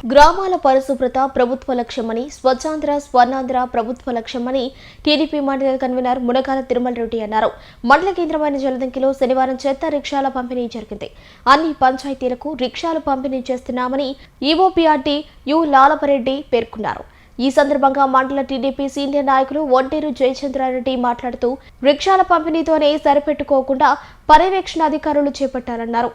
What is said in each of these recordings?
గ్రామాల పరిశుభ్రత ప్రభుత్వ లక్ష్యమని స్వచ్ఛాంధ్ర స్వర్ణాంధ్ర ప్రభుత్వ లక్ష్యమని టీడీపీ మండల కన్వీనర్ మునగాల తిరుమల రెడ్డి అన్నారు. మండల కేంద్రమైన జలదంకిలో శనివారం చెత్త రిక్షాల పంపిణీ జరిగింది. అన్ని పంచాయతీలకు రిక్షాలు పంపిణీ చేస్తున్నామని ఈవోపీఆర్టీ యు లాలపరెడ్డి పేర్కొన్నారు. ఈ సందర్భంగా మండల టీడీపీ సీనియర్ నాయకులు ఒంటేరు జయచంద్రారెడ్డి మాట్లాడుతూ రిక్షాల పంపిణీతోనే సరిపెట్టుకోకుండా పర్యవేక్షణ అధికారులు చేపట్టారన్నారు.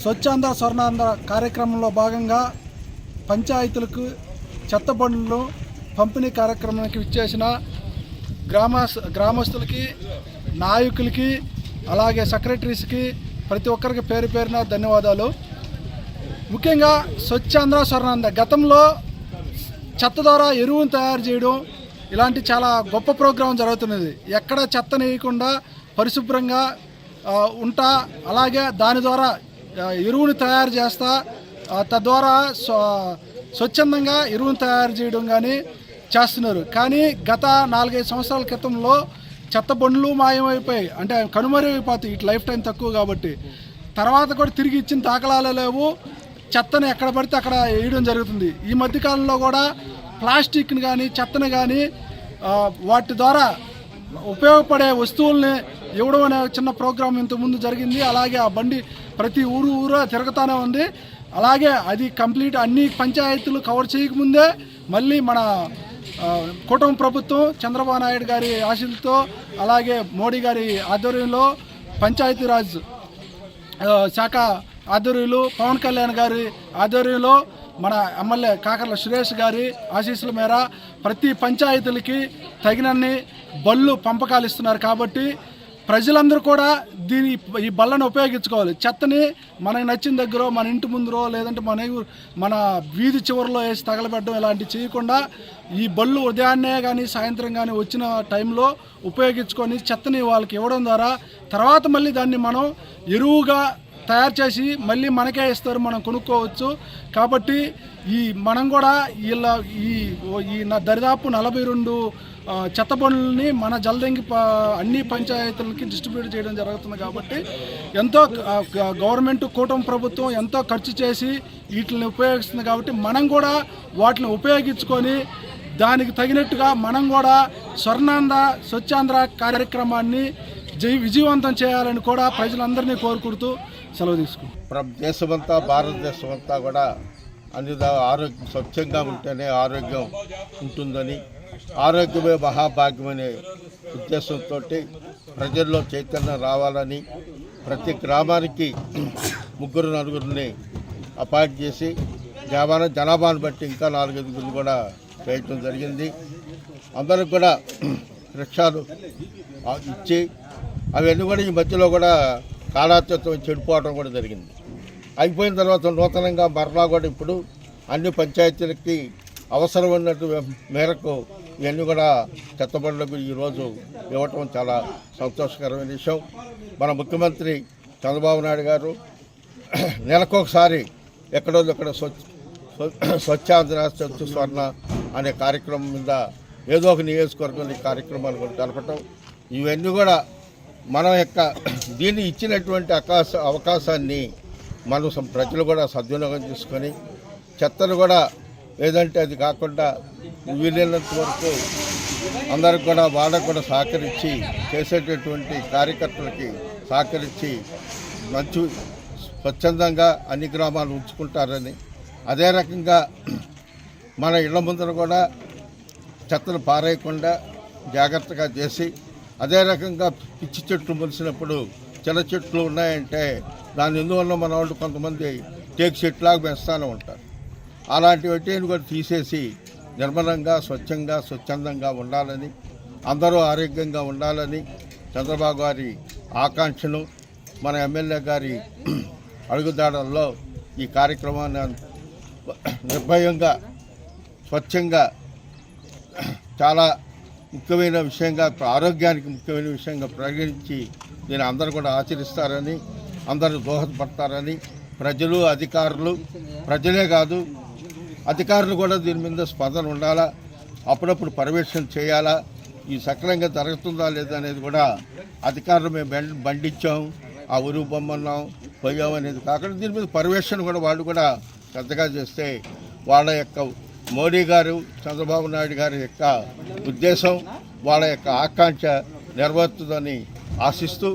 స్వచ్ఛాంధ్ర స్వర్ణాంధ్ర కార్యక్రమంలో భాగంగా పంచాయతీలకు చెత్త బండ్లు పంపిణీ కార్యక్రమానికి విచ్చేసిన గ్రామస్తులకి, నాయకులకి, అలాగే సెక్రటరీస్కి ప్రతి ఒక్కరికి పేరు పేరున ధన్యవాదాలు. ముఖ్యంగా స్వచ్ఛాంధ్ర స్వర్ణాంధ్ర గతంలో చెత్త ద్వారా ఎరువును తయారు చేయడం ఇలాంటి చాలా గొప్ప ప్రోగ్రాం జరుగుతున్నది. ఎక్కడ చెత్త వేయకుండా పరిశుభ్రంగా ఉంటా, అలాగే దాని ద్వారా ఎరువుని తయారు చేస్తా, తద్వారా స్వచ్ఛందంగా ఎరువును తయారు చేయడం కానీ చేస్తున్నారు. కానీ గత 4-5 సంవత్సరాల క్రితంలో చెత్త బండ్లు మాయమైపోయి, అంటే కనుమరుగైపోతాయి ఇటు లైఫ్ టైం తక్కువ కాబట్టి. తర్వాత కూడా తిరిగి ఇచ్చిన దాఖలాలు లేవు. చెత్తను ఎక్కడ పడితే అక్కడ వేయడం జరుగుతుంది. ఈ మధ్యకాలంలో కూడా ప్లాస్టిక్ని కానీ చెత్తను కానీ వాటి ద్వారా ఉపయోగపడే వస్తువుల్ని ఇవ్వడం అనే చిన్న ప్రోగ్రాం ఇంతకుముందు జరిగింది. అలాగే ఆ బండి ప్రతి ఊరు తిరుగుతూనే ఉంది. అలాగే అది కంప్లీట్ అన్ని పంచాయతీలు కవర్ చేయకముందే మళ్ళీ మన కూటమి ప్రభుత్వం చంద్రబాబు నాయుడు గారి ఆశీస్సులతో, అలాగే మోడీ గారి ఆధ్వర్యంలో పంచాయతీరాజ్ శాఖ ఆధ్వర్యంలో, పవన్ కళ్యాణ్ గారి ఆధ్వర్యంలో, మన ఎమ్మెల్యే కాకర్ల సురేష్ గారి ఆశీస్సుల మేర ప్రతి పంచాయతీలకి తగినన్ని బళ్ళు పంపకాలు ఇస్తున్నారు. కాబట్టి ప్రజలందరూ కూడా ఈ బళ్ళను ఉపయోగించుకోవాలి. చెత్తని మనకు నచ్చిన దగ్గర, మన ఇంటి ముందరో లేదంటే మన వీధి చివరిలో వేసి తగలబెట్టడం ఇలాంటివి చేయకుండా ఈ బళ్ళు ఉదయాన్నే కానీ సాయంత్రం కానీ వచ్చిన టైంలో ఉపయోగించుకొని చెత్తని వాళ్ళకి ఇవ్వడం ద్వారా తర్వాత మళ్ళీ దాన్ని మనం ఎరువుగా తయారు చేసి మళ్ళీ మనకే ఇస్తారు, మనం కొనుక్కోవచ్చు. కాబట్టి మనం కూడా ఈ దరిదాపు 42 చెత్త బండ్లని మన జలదంకి అన్ని పంచాయతీలకి డిస్ట్రిబ్యూట్ చేయడం జరుగుతుంది. కాబట్టి ఎంతో గవర్నమెంట్ కూటమి ప్రభుత్వం ఎంతో ఖర్చు చేసి వీటిని ఉపయోగిస్తుంది. కాబట్టి మనం కూడా వాటిని ఉపయోగించుకొని దానికి తగినట్టుగా మనం కూడా స్వచ్ఛాంధ్ర కార్యక్రమాన్ని విజయవంతం చేయాలని కూడా ప్రజలందరినీ కోరుకుంటూ సెలవు తీసుకుంటాం. దేశమంతా, భారతదేశం అంతా కూడా అన్ని ఆరోగ్యం స్వచ్ఛంగా ఉంటేనే ఆరోగ్యం ఉంటుందని, ఆరోగ్యమే మహాభాగ్యమనే ఉద్దేశంతో ప్రజల్లో చైతన్యం రావాలని ప్రతి గ్రామానికి 3-4 అపాయింట్ చేసి జనాభాను బట్టి ఇంకా 4-5 కూడా చేయటం జరిగింది. అందరికి కూడా రిక్షాలు ఇచ్చి అవన్నీ కూడా ఈ మధ్యలో కూడా కాలాతీతం చెడిపోవడం కూడా జరిగింది. అయిపోయిన తర్వాత నూతనంగా మరలా కూడా ఇప్పుడు అన్ని పంచాయతీలకి అవసరమైనట్టు మేరకు ఇవన్నీ కూడా చెత్తబండ్లకు ఈరోజు ఇవ్వటం చాలా సంతోషకరమైన విషయం. మన ముఖ్యమంత్రి చంద్రబాబు నాయుడు గారు నెలకొకసారి ఎక్కడో స్వచ్ఛాంధ్ర స్వర్ణ అనే కార్యక్రమం మీద ఏదో ఒక నియోజకవర్గం ఈ కార్యక్రమాలు కూడా జరపటం, ఇవన్నీ కూడా మనం దీన్ని ఇచ్చినటువంటి అవకాశాన్ని మనం ప్రజలు కూడా సద్వినియోగం చేసుకొని చెత్తను కూడా ఏదంటే అది కాకుండా వీలైనంత వరకు అందరికి కూడా వాళ్ళకు కూడా సహకరించి చేసేటటువంటి కార్యకర్తలకి సహకరించి మంచి స్వచ్ఛందంగా అన్ని గ్రామాలు ఉంచుకుంటారని, అదే రకంగా మన ఇళ్ల ముందర కూడా చెత్తను పారేయకుండా జాగ్రత్తగా చేసి, అదే రకంగా పిచ్చి చెట్లు మొలిసినప్పుడు చిన్న చెట్లు ఉన్నాయంటే దాని ఎందువల్ల మన వాళ్ళు కొంతమంది టేక్ చెట్లాగా పెంచుతూనే ఉంటారు. అలాంటివి కూడా తీసేసి నిర్మలంగా స్వచ్ఛందంగా ఉండాలని, అందరూ ఆరోగ్యంగా ఉండాలని చంద్రబాబు గారి ఆకాంక్షను మన ఎమ్మెల్యే గారి అడుగుదాడల్లో ఈ కార్యక్రమాన్ని నిర్భయంగా స్వచ్ఛంగా చాలా ముఖ్యమైన విషయంగా, ఆరోగ్యానికి ముఖ్యమైన విషయంగా పరిగణించి దీన్ని అందరూ కూడా ఆచరిస్తారని, అందరూ దోహదపడతారని ప్రజలు, అధికారులు, ప్రజలే కాదు అధికారులు కూడా దీని మీద స్పందన ఉండాలా, అప్పుడప్పుడు పర్యవేక్షణ చేయాలా, ఈ సక్రమంగా జరుగుతుందా లేదా అనేది కూడా అధికారులు మేము బండిచ్చాం, ఆ ఊరు బొమ్మన్నాం పోయాం అనేది కాకుండా దీని మీద పర్యవేక్షణ కూడా వాళ్ళు కూడా పెద్దగా చేస్తే వాళ్ళ యొక్క మోడీ గారు, చంద్రబాబు నాయుడు గారి యొక్క ఉద్దేశం, వాళ్ళ యొక్క ఆకాంక్ష నెరవేరుతుందని ఆశిస్తూ